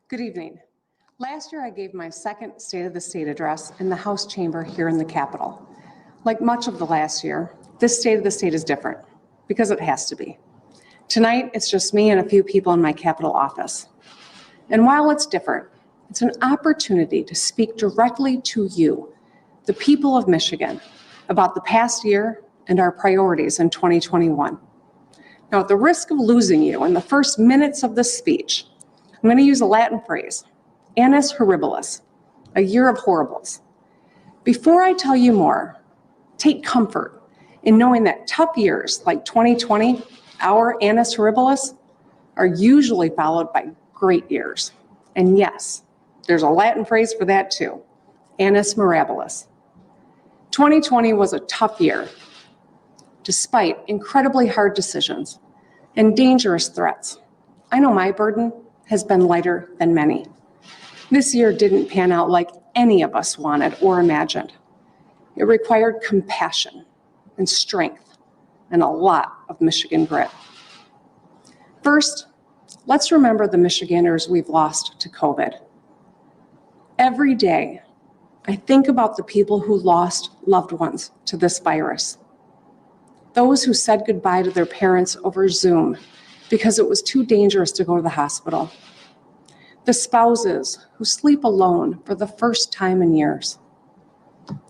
Good evening. Last year, I gave my second State of the State address in the House chamber here in the Capitol. Like much of the last year, this State of the State is different because it has to be. Tonight, it's just me and a few people in my Capitol office. And while it's different, it's an opportunity to speak directly to you, the people of Michigan, about the past year and our priorities in 2021. Now, at the risk of losing you in the first minutes of this speech, I'm going to use a Latin phrase, annus horribilis, a year of horribles. Before I tell you more, take comfort in knowing that tough years like 2020, our annus horribilis, are usually followed by great years. And yes, there's a Latin phrase for that too, annus mirabilis. 2020 was a tough year, despite incredibly hard decisions and dangerous threats. I know my burden has been lighter than many. This year didn't pan out like any of us wanted or imagined. It required compassion and strength and a lot of Michigan grit. First, let's remember the Michiganders we've lost to COVID. Every day, I think about the people who lost loved ones to this virus. Those who said goodbye to their parents over Zoom because it was too dangerous to go to the hospital. The spouses who sleep alone for the first time in years.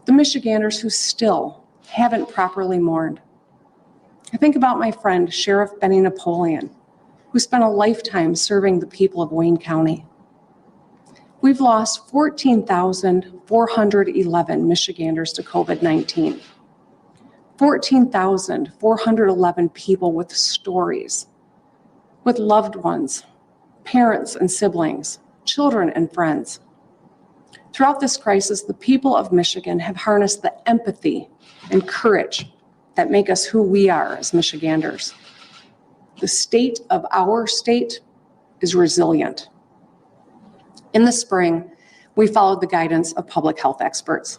The Michiganders who still haven't properly mourned. I think about my friend, Sheriff Benny Napoleon, who spent a lifetime serving the people of Wayne County. We've lost 14,411 Michiganders to COVID-19. 14,411 people with stories, with loved ones, parents and siblings, children and friends. Throughout this crisis, the people of Michigan have harnessed the empathy and courage that make us who we are as Michiganders. The state of our state is resilient. In the spring, we followed the guidance of public health experts.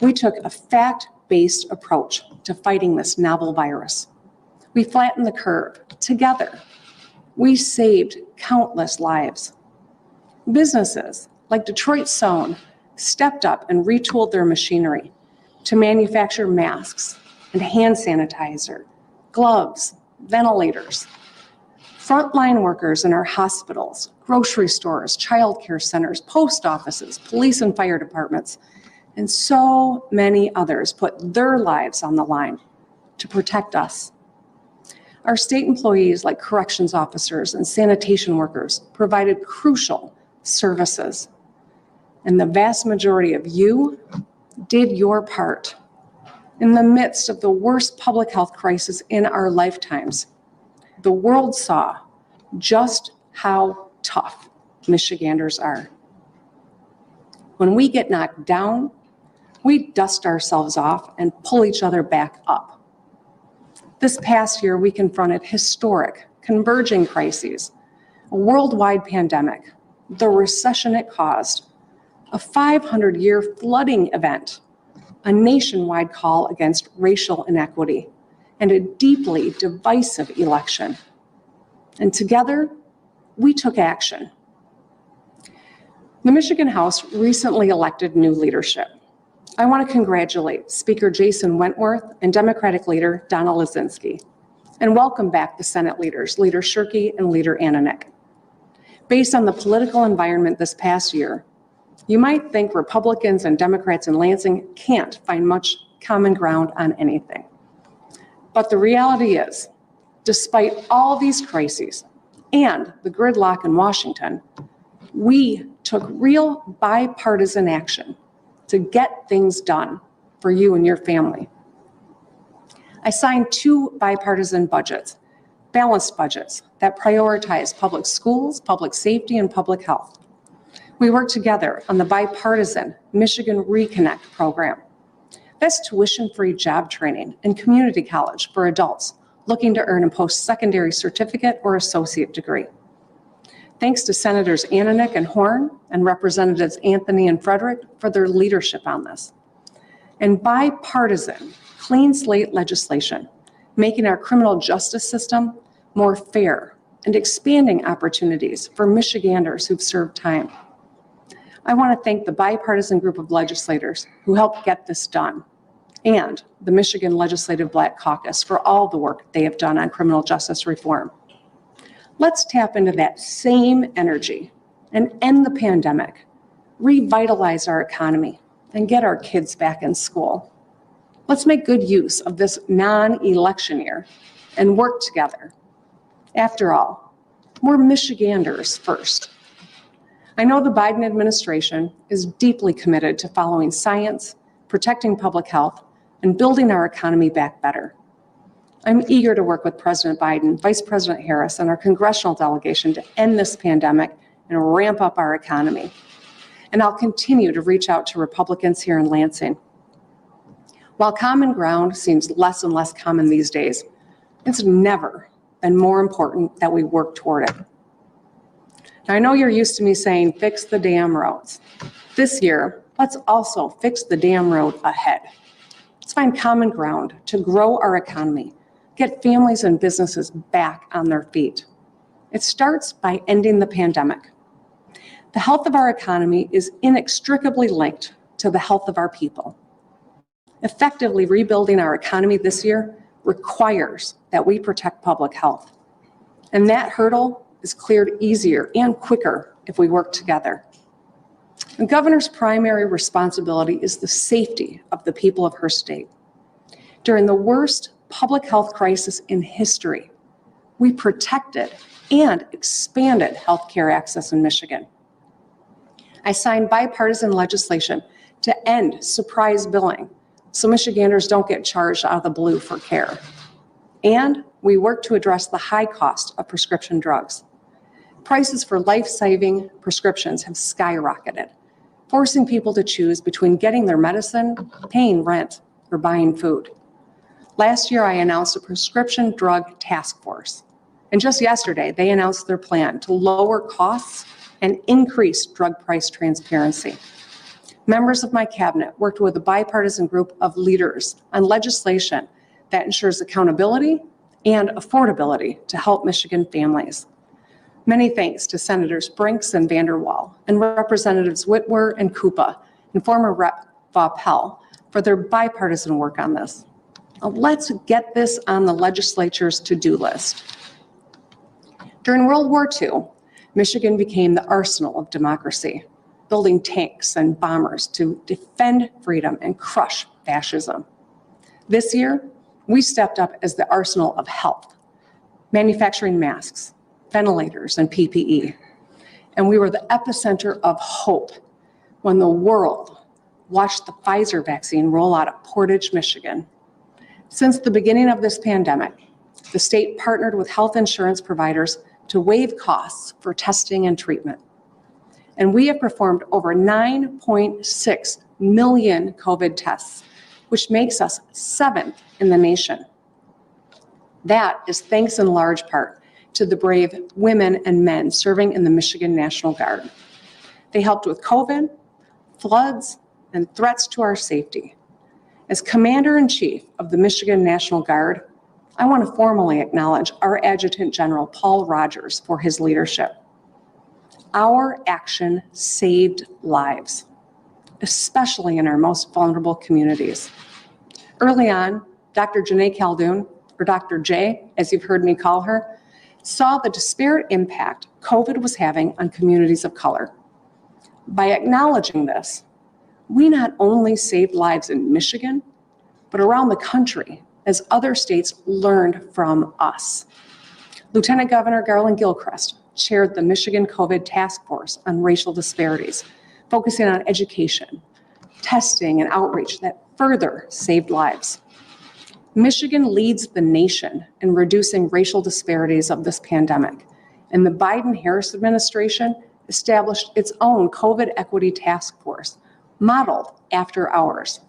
We took a fact-based approach to fighting this novel virus. We flattened the curve together. We saved countless lives. Businesses like Detroit Sewn stepped up and retooled their machinery to manufacture masks and hand sanitizer, gloves, ventilators. Frontline workers in our hospitals, grocery stores, childcare centers, post offices, police and fire departments, and so many others put their lives on the line to protect us. Our state employees, like corrections officers and sanitation workers, provided crucial services. And the vast majority of you did your part. In the midst of the worst public health crisis in our lifetimes, the world saw just how tough Michiganders are. When we get knocked down, we dust ourselves off and pull each other back up. This past year, we confronted historic, converging crises, a worldwide pandemic, the recession it caused, a 500-year flooding event, a nationwide call against racial inequity, and a deeply divisive election. And together, we took action. The Michigan House recently elected new leadership. I want to congratulate Speaker Jason Wentworth and Democratic leader Donna Lazinski, and welcome back the Senate leaders, Leader Shirkey and Leader Ananek. Based on the political environment this past year, you might think Republicans and Democrats in Lansing can't find much common ground on anything. But the reality is, despite all these crises and the gridlock in Washington, we took real bipartisan action to get things done for you and your family. I signed 2 bipartisan budgets, balanced budgets, that prioritize public schools, public safety, and public health. We worked together on the bipartisan Michigan Reconnect program. That's tuition-free job training and community college for adults looking to earn a post-secondary certificate or associate degree. Thanks to Senators Ananek and Horn and Representatives Anthony and Frederick for their leadership on this. And bipartisan, clean slate legislation, making our criminal justice system more fair, and expanding opportunities for Michiganders who've served time. I want to thank the bipartisan group of legislators who helped get this done, and the Michigan Legislative Black Caucus for all the work they have done on criminal justice reform. Let's tap into that same energy and end the pandemic, revitalize our economy, and get our kids back in school. Let's make good use of this non-election year and work together. After all, we're Michiganders first. I know the Biden administration is deeply committed to following science, protecting public health, and building our economy back better. I'm eager to work with President Biden, Vice President Harris, and our congressional delegation to end this pandemic and ramp up our economy. And I'll continue to reach out to Republicans here in Lansing. While common ground seems less and less common these days, it's never been more important that we work toward it. Now, I know you're used to me saying, fix the damn roads. This year, let's also fix the damn road ahead. Let's find common ground to grow our economy, get families and businesses back on their feet. It starts by ending the pandemic. The health of our economy is inextricably linked to the health of our people. Effectively rebuilding our economy this year requires that we protect public health. And that hurdle is cleared easier and quicker if we work together. The governor's primary responsibility is the safety of the people of her state. During the worst public health crisis in history, we protected and expanded healthcare access in Michigan. I signed bipartisan legislation to end surprise billing so Michiganders don't get charged out of the blue for care. And we worked to address the high cost of prescription drugs. Prices for life-saving prescriptions have skyrocketed, forcing people to choose between getting their medicine, paying rent, or buying food. Last year, I announced a prescription drug task force. And just yesterday, they announced their plan to lower costs and increase drug price transparency. Members of my cabinet worked with a bipartisan group of leaders on legislation that ensures accountability and affordability to help Michigan families. Many thanks to Senators Brinks and Vanderwall and Representatives Whitmer and Koopa and former Rep. Vaupel for their bipartisan work on this. Now, let's get this on the legislature's to-do list. During World War II, Michigan became the arsenal of democracy, building tanks and bombers to defend freedom and crush fascism. This year, we stepped up as the arsenal of health, manufacturing masks, ventilators, and PPE. And we were the epicenter of hope when the world watched the Pfizer vaccine roll out of Portage, Michigan. Since the beginning of this pandemic, the state partnered with health insurance providers to waive costs for testing and treatment. And we have performed over 9.6 million COVID tests, which makes us 7th in the nation. That is thanks in large part to the brave women and men serving in the Michigan National Guard. They helped with COVID, floods, and threats to our safety. As Commander-in-Chief of the Michigan National Guard, I want to formally acknowledge our Adjutant General Paul Rogers for his leadership. Our action saved lives, especially in our most vulnerable communities. Early on, Dr. Janae Caldoun, or Dr. J, as you've heard me call her, saw the disparate impact COVID was having on communities of color. By acknowledging this, we not only saved lives in Michigan, but around the country as other states learned from us. Lieutenant Governor Garland Gilchrist chaired the Michigan COVID Task Force on racial disparities, focusing on education, testing, and outreach that further saved lives. Michigan leads the nation in reducing racial disparities of this pandemic, and the Biden-Harris administration established its own COVID Equity Task Force, modeled after ours.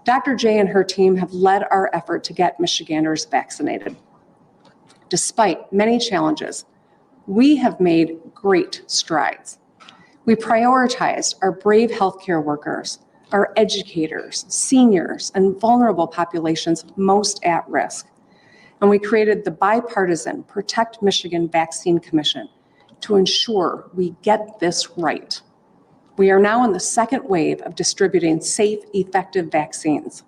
Dr. J and her team have led our effort to get Michiganders vaccinated. Despite many challenges, we have made great strides. We prioritized our brave healthcare workers, our educators, seniors, and vulnerable populations most at risk. And we created the bipartisan Protect Michigan Vaccine Commission to ensure we get this right. We are now in the second wave of distributing safe, effective vaccines.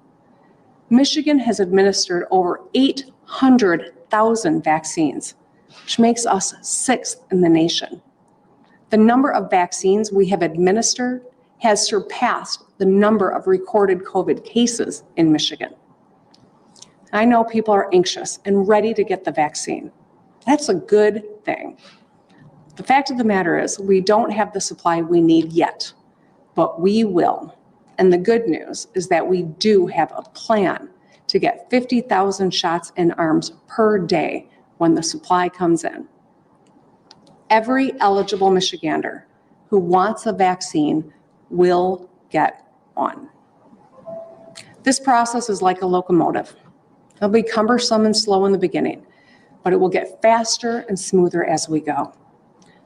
Michigan has administered over 800,000 vaccines, which makes us sixth in the nation. The number of vaccines we have administered has surpassed the number of recorded COVID cases in Michigan. I know people are anxious and ready to get the vaccine. That's a good thing. The fact of the matter is we don't have the supply we need yet, but we will. And the good news is that we do have a plan to get 50,000 shots in arms per day when the supply comes in. Every eligible Michigander who wants a vaccine will get one. This process is like a locomotive. It'll be cumbersome and slow in the beginning, but it will get faster and smoother as we go.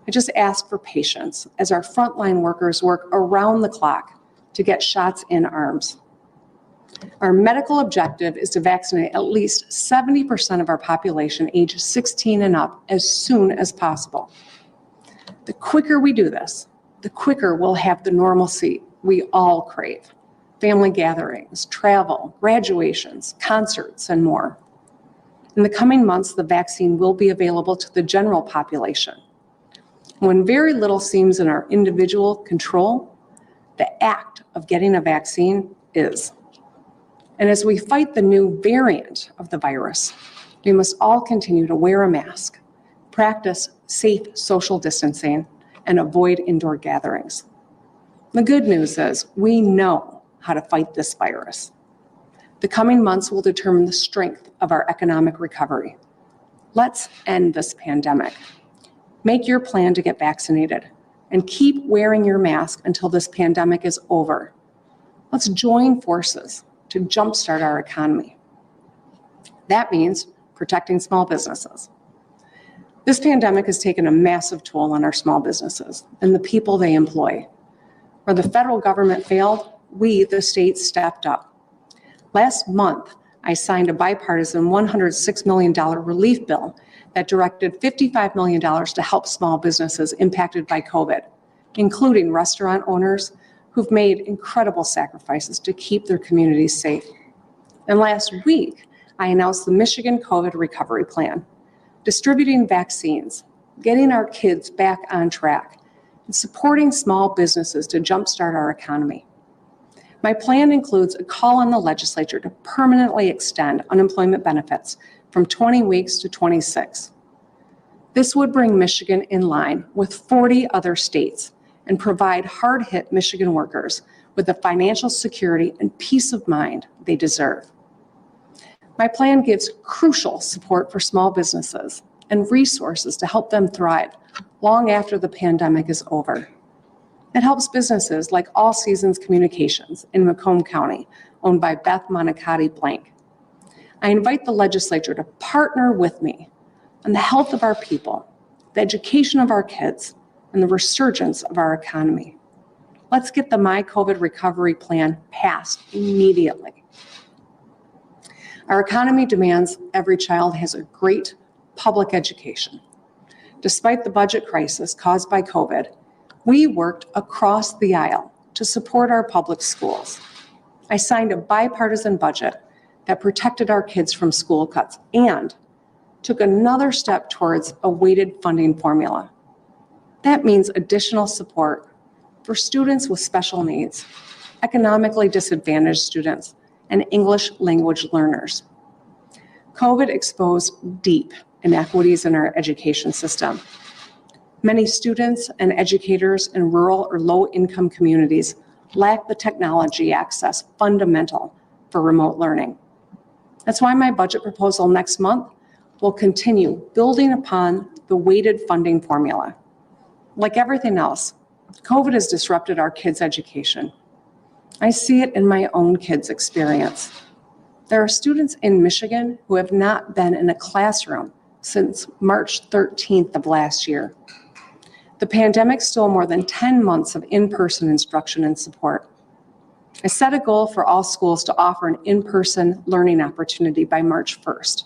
I just ask for patience as our frontline workers work around the clock to get shots in arms. Our medical objective is to vaccinate at least 70% of our population age 16 and up as soon as possible. The quicker we do this, the quicker we'll have the normalcy we all crave. Family gatherings, travel, graduations, concerts, and more. In the coming months, the vaccine will be available to the general population. When very little seems in our individual control, the act of getting a vaccine is. And as we fight the new variant of the virus, we must all continue to wear a mask, practice safe social distancing, and avoid indoor gatherings. The good news is we know how to fight this virus. The coming months will determine the strength of our economic recovery. Let's end this pandemic. Make your plan to get vaccinated and keep wearing your mask until this pandemic is over. Let's join forces to jumpstart our economy. That means protecting small businesses. This pandemic has taken a massive toll on our small businesses and the people they employ. Where the federal government failed, we, the state, stepped up. Last month, I signed a bipartisan $106 million relief bill that directed $55 million to help small businesses impacted by COVID, including restaurant owners who've made incredible sacrifices to keep their communities safe. And last week, I announced the Michigan COVID Recovery Plan, distributing vaccines, getting our kids back on track, and supporting small businesses to jumpstart our economy. My plan includes a call on the legislature to permanently extend unemployment benefits from 20 weeks to 26. This would bring Michigan in line with 40 other states and provide hard-hit Michigan workers with the financial security and peace of mind they deserve. My plan gives crucial support for small businesses and resources to help them thrive long after the pandemic is over. It helps businesses like All Seasons Communications in Macomb County, owned by Beth Monicati Blank. I invite the legislature to partner with me on the health of our people, the education of our kids, and the resurgence of our economy. Let's get the My COVID Recovery Plan passed immediately. Our economy demands every child has a great public education. Despite the budget crisis caused by COVID, we worked across the aisle to support our public schools. I signed a bipartisan budget that protected our kids from school cuts and took another step towards a weighted funding formula. That means additional support for students with special needs, economically disadvantaged students, and English language learners. COVID exposed deep inequities in our education system. Many students and educators in rural or low-income communities lack the technology access fundamental for remote learning. That's why my budget proposal next month will continue building upon the weighted funding formula. Like everything else, COVID has disrupted our kids' education. I see it in my own kids' experience. There are students in Michigan who have not been in a classroom since March 13th of last year. The pandemic stole more than 10 months of in-person instruction and support. I set a goal for all schools to offer an in-person learning opportunity by March 1st.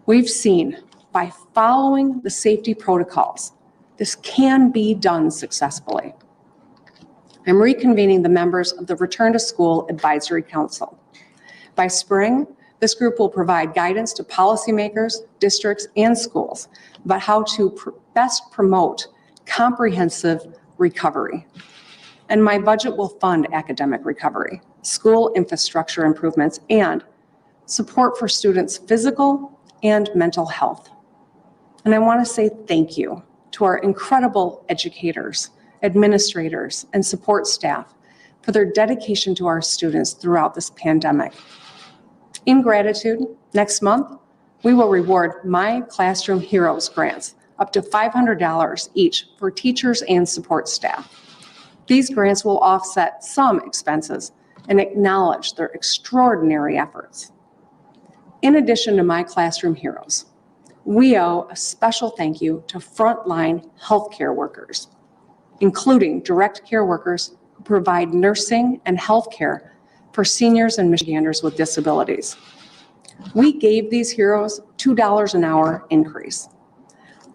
We've seen by following the safety protocols, this can be done successfully. I'm reconvening the members of the Return to School Advisory Council. By spring, this group will provide guidance to policymakers, districts, and schools about how to best promote comprehensive recovery. And my budget will fund academic recovery, school infrastructure improvements, and support for students' physical and mental health. And I want to say thank you to our incredible educators, administrators, and support staff for their dedication to our students throughout this pandemic. In gratitude, next month, we will reward My Classroom Heroes grants up to $500 each for teachers and support staff. These grants will offset some expenses and acknowledge their extraordinary efforts. In addition to My Classroom Heroes, we owe a special thank you to frontline healthcare workers, including direct care workers who provide nursing and healthcare for seniors and Michiganders with disabilities. We gave these heroes $2 an hour increase.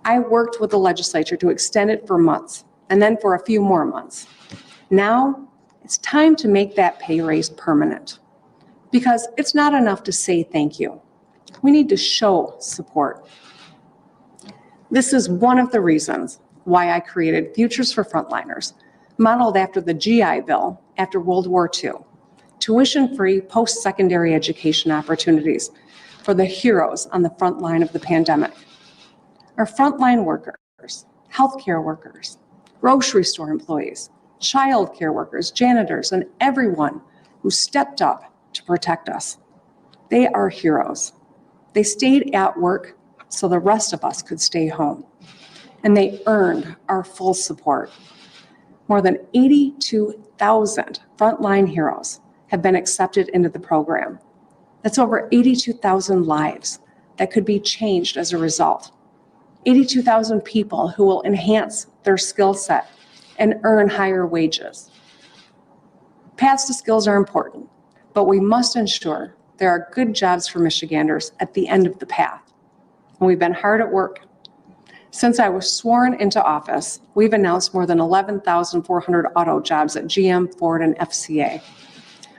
I worked with the legislature to extend it for months and then for a few more months. Now it's time to make that pay raise permanent because it's not enough to say thank you. We need to show support. This is one of the reasons why I created Futures for Frontliners, modeled after the GI Bill after World War II, tuition-free post-secondary education opportunities for the heroes on the front line of the pandemic. Our frontline workers, healthcare workers, grocery store employees, child care workers, janitors, and everyone who stepped up to protect us. They are heroes. They stayed at work so the rest of us could stay home. And they earned our full support. More than 82,000 frontline heroes have been accepted into the program. That's over 82,000 lives that could be changed as a result. 82,000 people who will enhance their skill set and earn higher wages. Paths to skills are important, but we must ensure there are good jobs for Michiganders at the end of the path. And we've been hard at work. Since I was sworn into office, we've announced more than 11,400 auto jobs at GM, Ford, and FCA.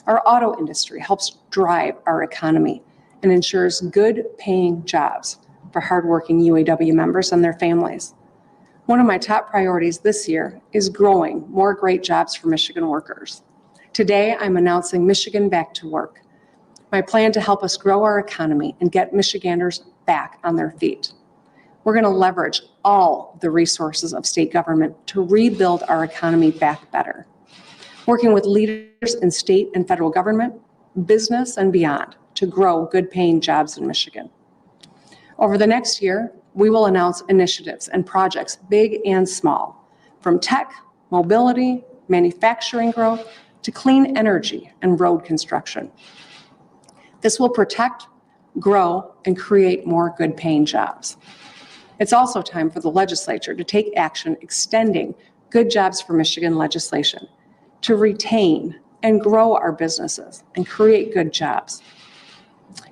Our auto industry helps drive our economy and ensures good paying jobs for hardworking UAW members and their families. One of my top priorities this year is growing more great jobs for Michigan workers. Today, I'm announcing Michigan Back to Work, my plan to help us grow our economy and get Michiganders back on their feet. We're going to leverage all the resources of state government to rebuild our economy back better, working with leaders in state and federal government, business, and beyond to grow good-paying jobs in Michigan. Over the next year, we will announce initiatives and projects big and small, from tech, mobility, manufacturing growth, to clean energy and road construction. This will protect, grow, and create more good-paying jobs. It's also time for the legislature to take action extending Good Jobs for Michigan legislation to retain and grow our businesses and create good jobs.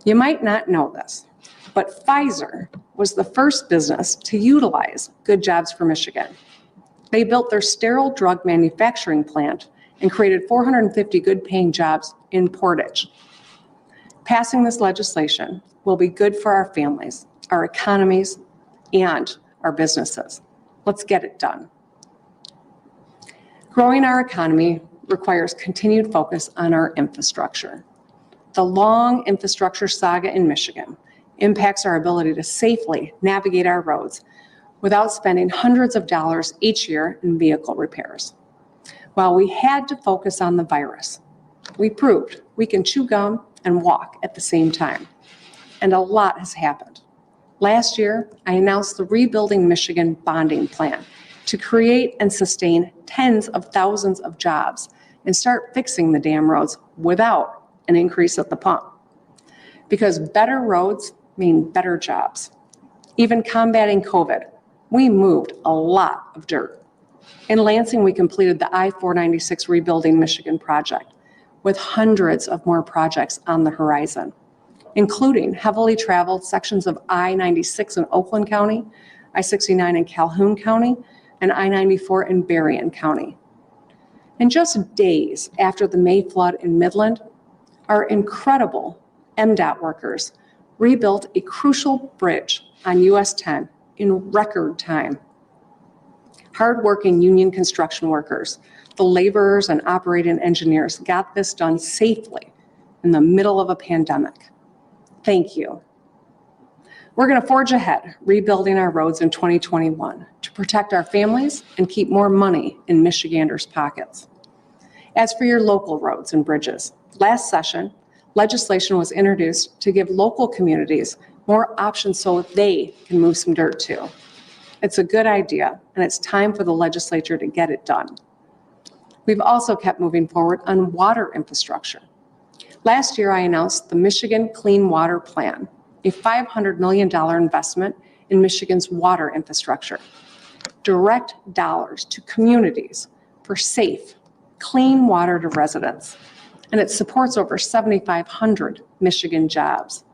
You might not know this, but Pfizer was the first business to utilize Good Jobs for Michigan. They built their sterile drug manufacturing plant and created 450 good-paying jobs in Portage. Passing this legislation will be good for our families, our economies, and our businesses. Let's get it done. Growing our economy requires continued focus on our infrastructure. The long infrastructure saga in Michigan impacts our ability to safely navigate our roads without spending hundreds of dollars each year in vehicle repairs. While we had to focus on the virus, we proved we can chew gum and walk at the same time. And a lot has happened. Last year, I announced the Rebuilding Michigan Bonding Plan to create and sustain tens of thousands of jobs and start fixing the damn roads without an increase at the pump. Because better roads mean better jobs. Even combating COVID, we moved a lot of dirt. In Lansing, we completed the I-496 Rebuilding Michigan project with hundreds of more projects on the horizon. including heavily traveled sections of I-96 in Oakland County, I-69 in Calhoun County, and I-94 in Berrien County. And just days after the May flood in Midland, our incredible MDOT workers rebuilt a crucial bridge on US 10 in record time. Hardworking union construction workers, the laborers and operating engineers got this done safely in the middle of a pandemic. Thank you. We're going to forge ahead, rebuilding our roads in 2021 to protect our families and keep more money in Michiganders' pockets. As for your local roads and bridges, last session, legislation was introduced to give local communities more options so they can move some dirt too. It's a good idea, and it's time for the legislature to get it done. We've also kept moving forward on water infrastructure. Last year, I announced the Michigan Clean Water Plan, a $500 million investment in Michigan's water infrastructure. Direct dollars to communities for safe, clean water to residents, and it supports over 7,500 Michigan jobs.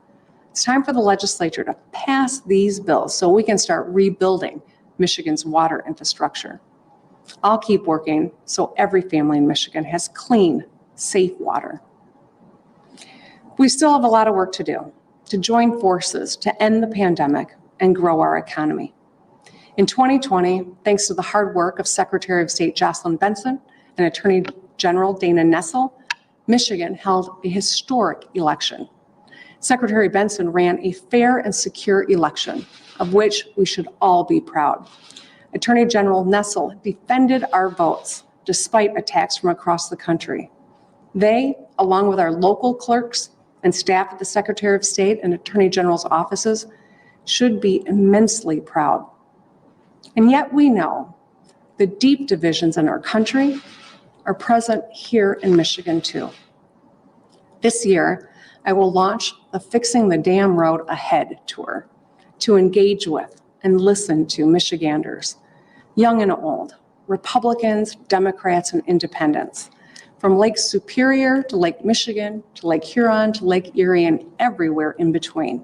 It's time for the legislature to pass these bills so we can start rebuilding Michigan's water infrastructure. I'll keep working so every family in Michigan has clean, safe water. We still have a lot of work to do to join forces to end the pandemic and grow our economy. In 2020, thanks to the hard work of Secretary of State Jocelyn Benson and Attorney General Dana Nessel, Michigan held a historic election. Secretary Benson ran a fair and secure election, of which we should all be proud. Attorney General Nessel defended our votes despite attacks from across the country. They, along with our local clerks and staff at the Secretary of State and Attorney General's offices, should be immensely proud. And yet we know the deep divisions in our country are present here in Michigan too. This year, I will launch the Fixing the Damn Road Ahead tour to engage with and listen to Michiganders, young and old, Republicans, Democrats, and independents, from Lake Superior to Lake Michigan to Lake Huron to Lake Erie and everywhere in between,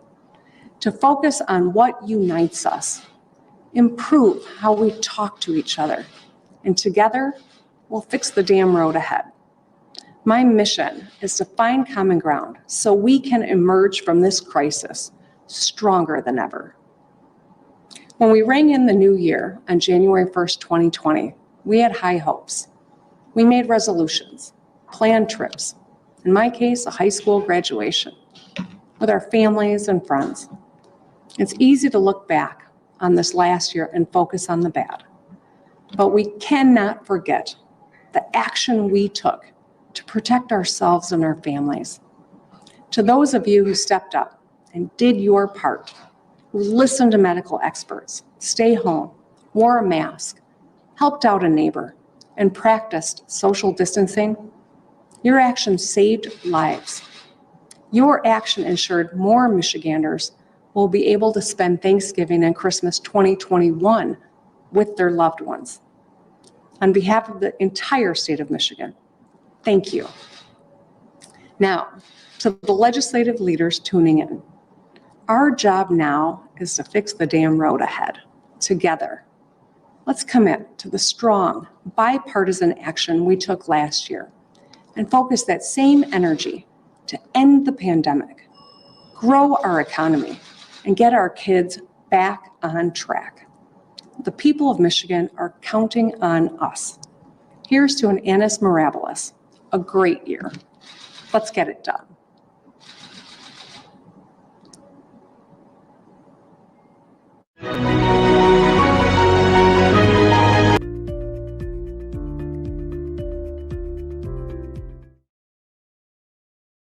to focus on what unites us, improve how we talk to each other, and together we'll fix the damn road ahead. My mission is to find common ground so we can emerge from this crisis stronger than ever. When we rang in the new year on January 1st, 2020, we had high hopes. We made resolutions, planned trips, in my case, a high school graduation, with our families and friends. It's easy to look back on this last year and focus on the bad, but we cannot forget the action we took to protect ourselves and our families. To those of you who stepped up and did your part, who listened to medical experts, stay home, wore a mask, helped out a neighbor, and practiced social distancing, your action saved lives. Your action ensured more Michiganders will be able to spend Thanksgiving and Christmas 2021 with their loved ones. On behalf of the entire state of Michigan, thank you. Now, to the legislative leaders tuning in, our job now is to fix the damn road ahead, together. Let's commit to the strong, bipartisan action we took last year and focus that same energy to end the pandemic, grow our economy, and get our kids back on track. The people of Michigan are counting on us. Here's to an Annus Mirabilis, a great year. Let's get it done.